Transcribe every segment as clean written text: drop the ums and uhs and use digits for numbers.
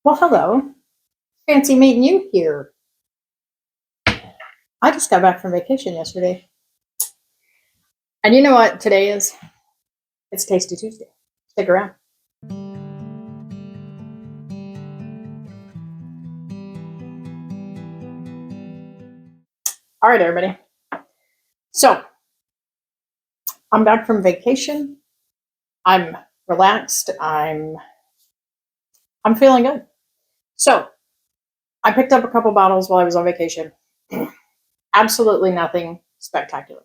Well, hello. Fancy meeting you here. I just got back from vacation yesterday. And you know what today is? It's Tasty Tuesday. Stick around. All right, everybody. So, I'm back from vacation. I'm relaxed. I'm feeling good. So, I picked up a couple bottles while I was on vacation. Absolutely nothing spectacular.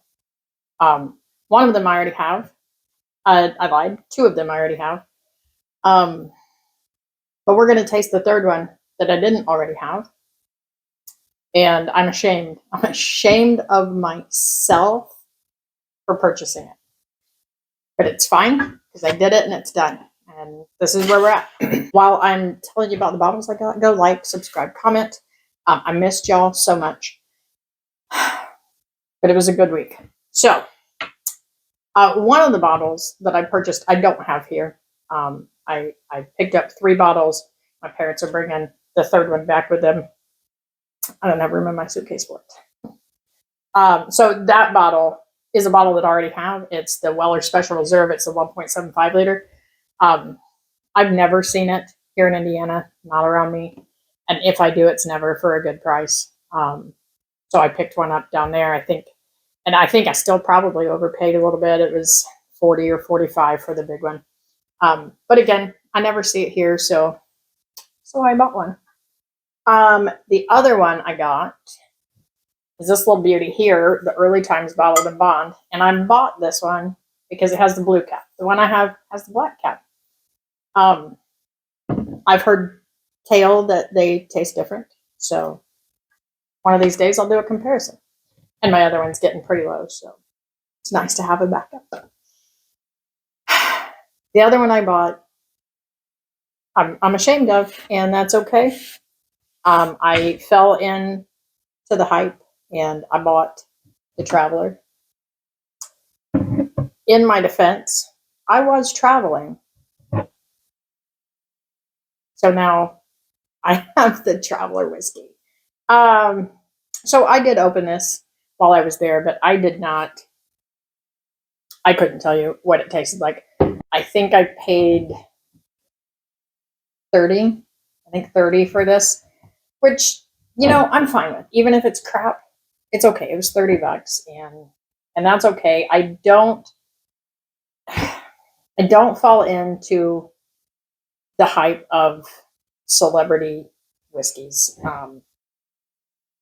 One of them I already have. I lied. Two of them I already have. Um, but we're going to taste the third one that I didn't already have. And I'm ashamed. I'm ashamed of myself for purchasing it. But it's fine because I did it and it's done. And this is where we're at. While I'm telling you about the bottles I got, go like, subscribe, comment. I missed y'all so much. But it was a good week. So, one of the bottles that I purchased, I don't have here. I picked up 3 bottles. My parents are bringing the third one back with them. I don't have room in my suitcase for it. So that bottle is a bottle that I already have. It's the Weller Special Reserve. It's a 1.75 liter. I've never seen it here in Indiana, not around me. And if I do, it's never for a good price. So I picked one up down there, I think. And I think I still probably overpaid a little bit. It was 40 or 45 for the big one. But again, I never see it here, so I bought one. The other one I got is this little beauty here, the Early Times Bottled in Bond. And I bought this one because it has the blue cap. The one I have has the black cap. I've heard tale that they taste different. So one of these days I'll do a comparison. And my other one's getting pretty low, so it's nice to have a backup. The other one I bought, I'm ashamed of, and that's okay. I fell into the hype and I bought the Traveler. In my defense, I was traveling. So now I have the Traveler whiskey. So I did open this while I was there, but I couldn't tell you what it tasted like. I think I paid 30, I think 30 for this, which, I'm fine with. Even if it's crap, it's okay. It was $30 and that's okay. I don't fall into the hype of celebrity whiskeys.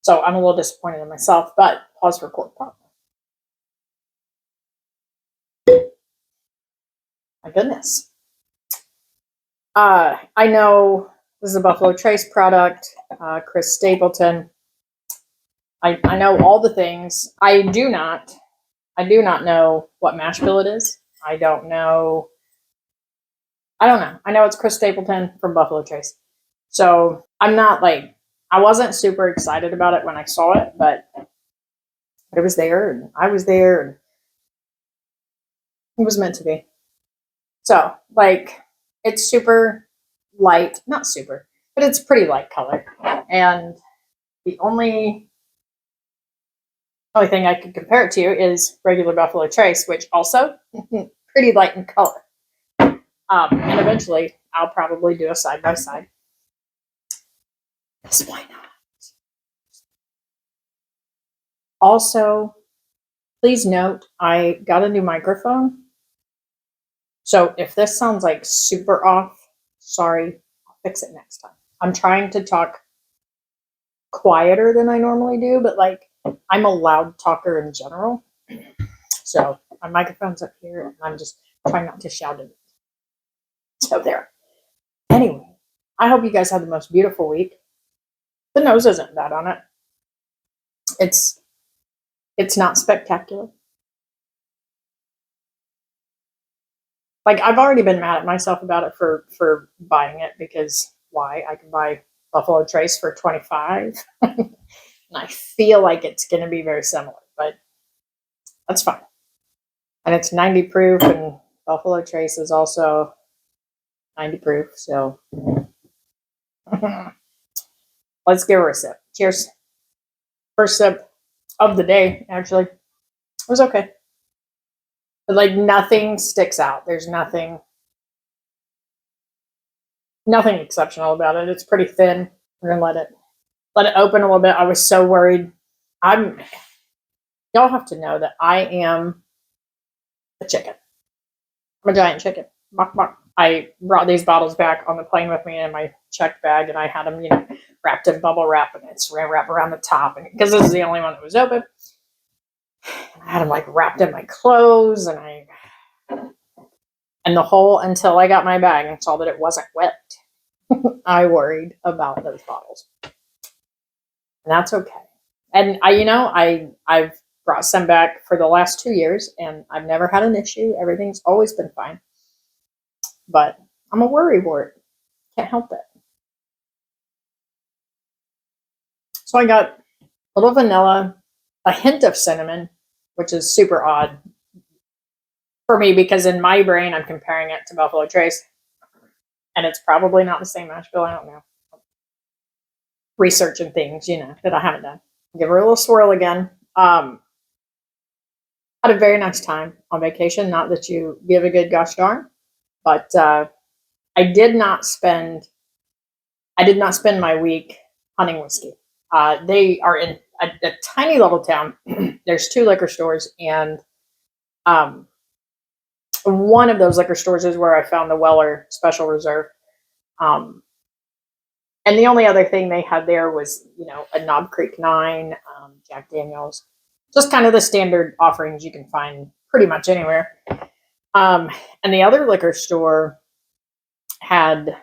So I'm a little disappointed in myself, but pause for cork pop. My goodness. I know this is a Buffalo Trace product, Chris Stapleton. I know all the things. I do not know what mash bill it is. I don't know. I know it's Chris Stapleton from Buffalo Trace. So I'm not I wasn't super excited about it when I saw it, but it was there and I was there and it was meant to be. So it's super light, not super, but it's pretty light color. And the only thing I could compare it to is regular Buffalo Trace, which also pretty light in color. And eventually I'll probably do a side by side. Because why not? Also, please note I got a new microphone. So if this sounds like super off, sorry, I'll fix it next time. I'm trying to talk quieter than I normally do, but I'm a loud talker in general. So my microphone's up here and I'm just trying not to shout it. So there. Anyway, I hope you guys have the most beautiful week. The nose isn't bad on it. It's not spectacular. I've already been mad at myself about it for buying it because why? I can buy Buffalo Trace for $25. And I feel like it's going to be very similar, but that's fine. And it's 90 proof, and Buffalo Trace is also 90 proof, so Let's give her a sip. Cheers. First sip of the day, actually. It was okay. But like nothing sticks out. There's nothing exceptional about it. It's pretty thin. We're gonna let it open a little bit. I was so worried. Y'all have to know that I am a chicken. I'm a giant chicken. I brought these bottles back on the plane with me in my checked bag, and I had them, wrapped in bubble wrap, and it's wrapped around the top. And because this is the only one that was open, I had them like wrapped in my clothes, and the whole until I got my bag and saw that it wasn't wet. I worried about those bottles, and that's okay. And I've brought some back for the last 2 years, and I've never had an issue. Everything's always been fine. But I'm a worrywart. Can't help it. So I got a little vanilla, a hint of cinnamon, which is super odd for me because in my brain I'm comparing it to Buffalo Trace, and it's probably not the same mash bill. I don't know. Researching things, that I haven't done. Give her a little swirl again. Had a very nice time on vacation. Not that you give a good gosh darn, but I did not spend my week hunting whiskey. They are in a tiny little town. There's 2 liquor stores, and one of those liquor stores is where I found the Weller Special Reserve. And the only other thing they had there was, a Knob Creek 9, Jack Daniels, just kind of the standard offerings you can find pretty much anywhere. And the other liquor store had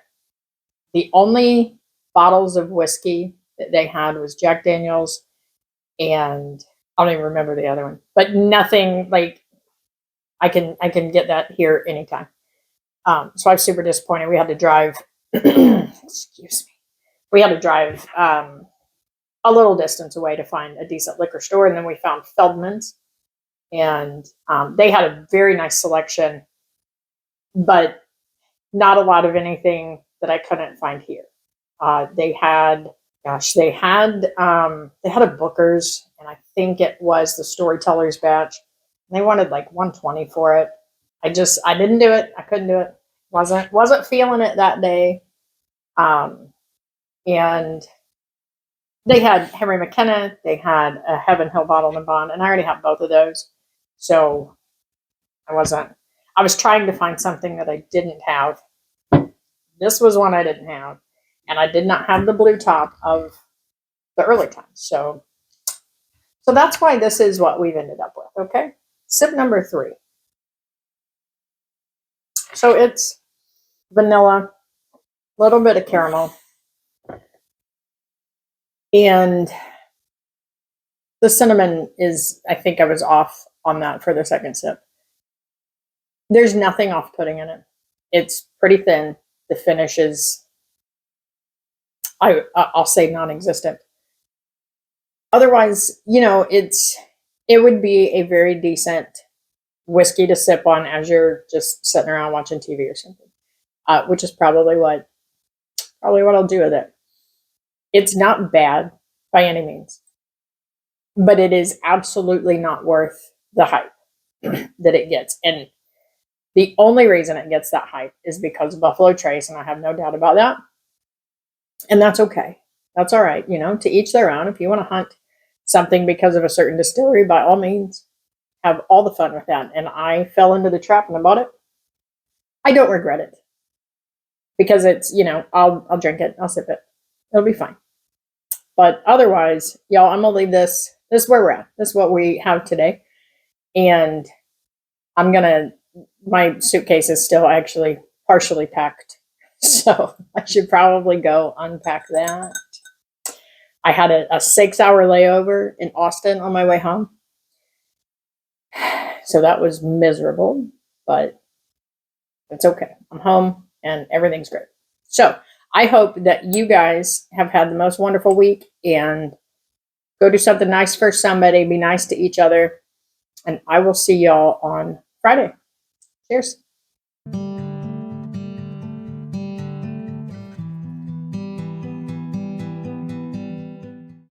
the only bottles of whiskey that they had was Jack Daniels, and I don't even remember the other one, but nothing like I can get that here anytime. So I was super disappointed. We had to drive, excuse me. We had to drive a little distance away to find a decent liquor store, and then we found Feldman's, and they had a very nice selection, but not a lot of anything that I couldn't find here. They had a Booker's, and I think it was the Storyteller's batch. They wanted like $120 for it. I didn't do it. I couldn't do it. Wasn't feeling it that day. And they had Henry McKenna. They had a Heaven Hill Bottle and Bond, and I already have both of those. So I was trying to find something that I didn't have. This was one I didn't have, and I did not have the blue top of the early times. So that's why this is what we've ended up with. Okay. Sip number 3. So it's vanilla, a little bit of caramel, and the cinnamon is, I think I was off on that for the second sip. There's nothing off-putting in it. It's pretty thin. The finish is, I'll say, non-existent. Otherwise, it would be a very decent whiskey to sip on as you're just sitting around watching TV or something, which is probably what I'll do with it. It's not bad by any means, but it is absolutely not worth the hype that it gets. And the only reason it gets that hype is because of Buffalo Trace, and I have no doubt about that. And that's okay. That's all right. To each their own. If you want to hunt something because of a certain distillery, by all means, have all the fun with that. And I fell into the trap and I bought it. I don't regret it because it's, I'll drink it. I'll sip it. It'll be fine. But otherwise, y'all, I'm going to leave this. This is where we're at. This is what we have today. And my suitcase is still actually partially packed. So I should probably go unpack that. I had a 6-hour layover in Austin on my way home. So that was miserable, but it's okay. I'm home and everything's great. So I hope that you guys have had the most wonderful week and go do something nice for somebody. Be nice to each other. And I will see y'all on Friday. Cheers.